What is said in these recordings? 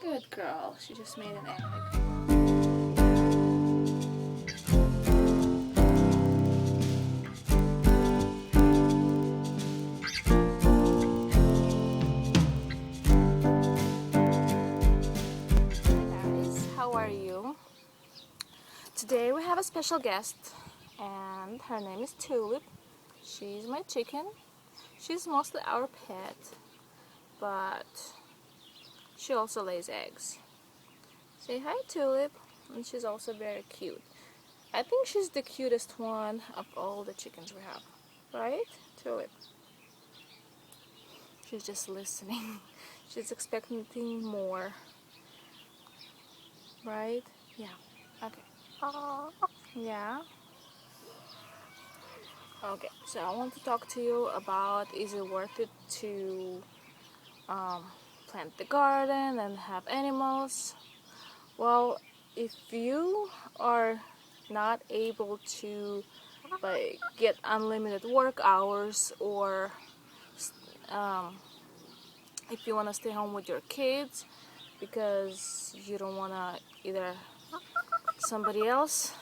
Good girl. She just made an egg. How are you? Today we have a special guest, and her name is Tulip. She's my chicken. She's mostly our pet, but she also lays eggs. Say hi, Tulip. And she's also very cute. I think she's the cutest one of all the chickens we have. Right, Tulip? She's just listening. She's expecting more. Right? Yeah. Okay. Yeah. Okay. So I want to talk to you about, is it worth it to plant the garden and have animals? Well, if you are not able to get unlimited work hours, or if you want to stay home with your kids because you don't want to either somebody else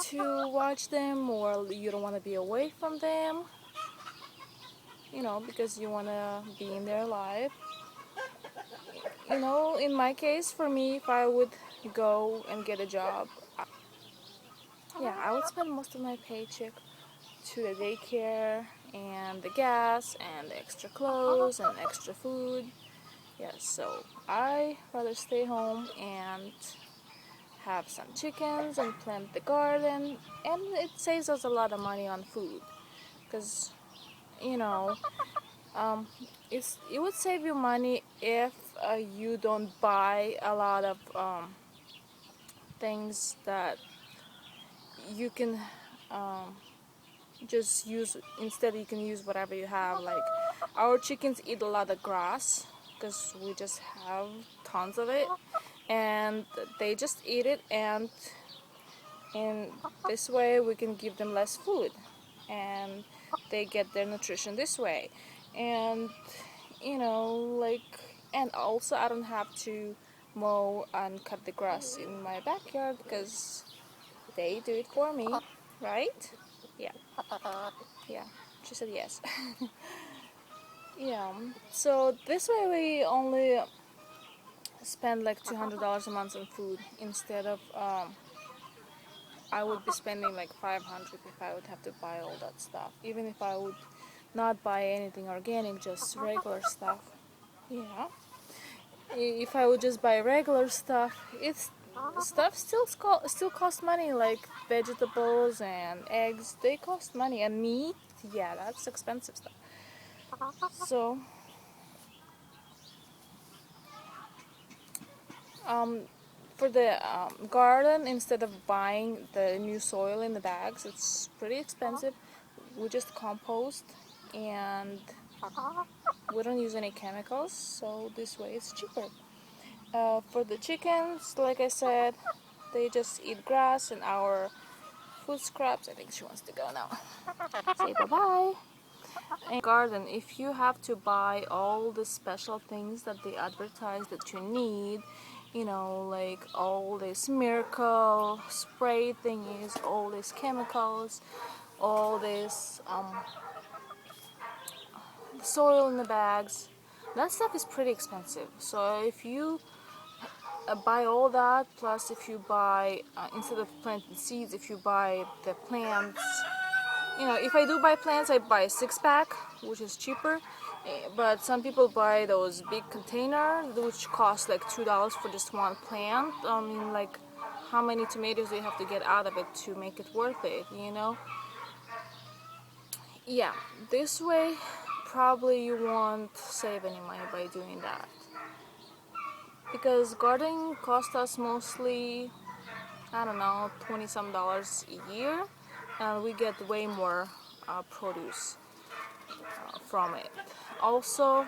to watch them, or you don't want to be away from them, because you want to be in their life. In my case, for me, if I would go and get a job, yeah, I would spend most of my paycheck to the daycare and the gas and the extra clothes and extra food. Yes, so I rather stay home and have some chickens and plant the garden, and it saves us a lot of money on food, because you know it would save you money if you don't buy a lot of things that you can just use. Instead, you can use whatever you have. Like, our chickens eat a lot of grass because we just have tons of it, and they just eat it, and in this way we can give them less food, and they get their nutrition this way. And like, and also I don't have to mow and cut the grass in my backyard because they do it for me, right? Yeah. Yeah, she said yes. Yeah, so this way we only spend like $200 a month on food, instead of I would be spending like 500 if I would have to buy all that stuff, even if I would not buy anything organic, just regular stuff. Yeah, if I would just buy regular stuff, it's stuff still costs money, like vegetables and eggs. They cost money, and meat, yeah, that's expensive stuff. So for the garden, instead of buying the new soil in the bags, it's pretty expensive. We just compost, and we don't use any chemicals, so this way it's cheaper. For the chickens, like I said, they just eat grass and our food scraps. I think she wants to go now. Say bye-bye. And garden, if you have to buy all the special things that they advertise that you need, like all this miracle spray thingies, all these chemicals, all this soil in the bags, that stuff is pretty expensive. So if you buy all that, plus if you buy, instead of planting seeds, if you buy the plants, if I do buy plants, I buy a 6-pack, which is cheaper. But some people buy those big containers, which cost like $2 for just one plant. I mean, like, how many tomatoes do you have to get out of it to make it worth it? Yeah, this way probably you won't save any money by doing that, because gardening costs us mostly, I don't know, 20 some dollars a year, and we get way more produce from it. Also,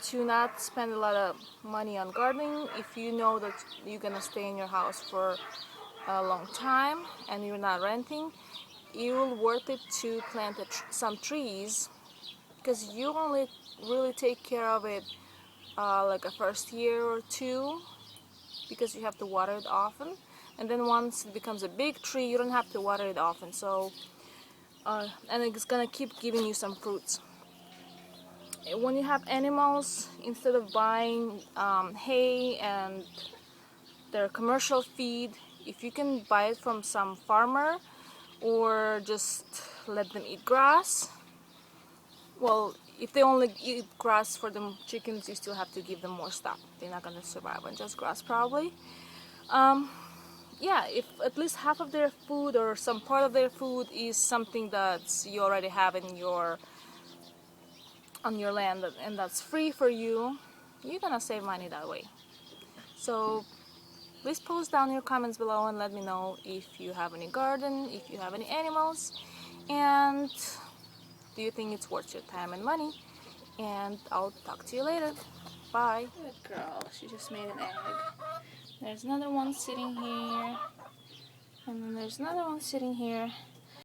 to not spend a lot of money on gardening, if you know that you're gonna stay in your house for a long time and you're not renting, it will worth it to plant some trees, because you only really take care of it like a first year or two, because you have to water it often, and then once it becomes a big tree you don't have to water it often. So and it's gonna keep giving you some fruits. When you have animals, instead of buying hay and their commercial feed, if you can buy it from some farmer or just let them eat grass, well, if they only eat grass for the chickens, you still have to give them more stuff. They're not gonna survive on just grass probably. Yeah, if at least half of their food or some part of their food is something that you already have in your on your land, and that's free for you, you're gonna save money that way. So please post down your comments below and let me know if you have any garden, if you have any animals, and do you think it's worth your time and money. And I'll talk to you later. Bye. Good girl, she just made an egg. There's another one sitting here, and then there's another one sitting here.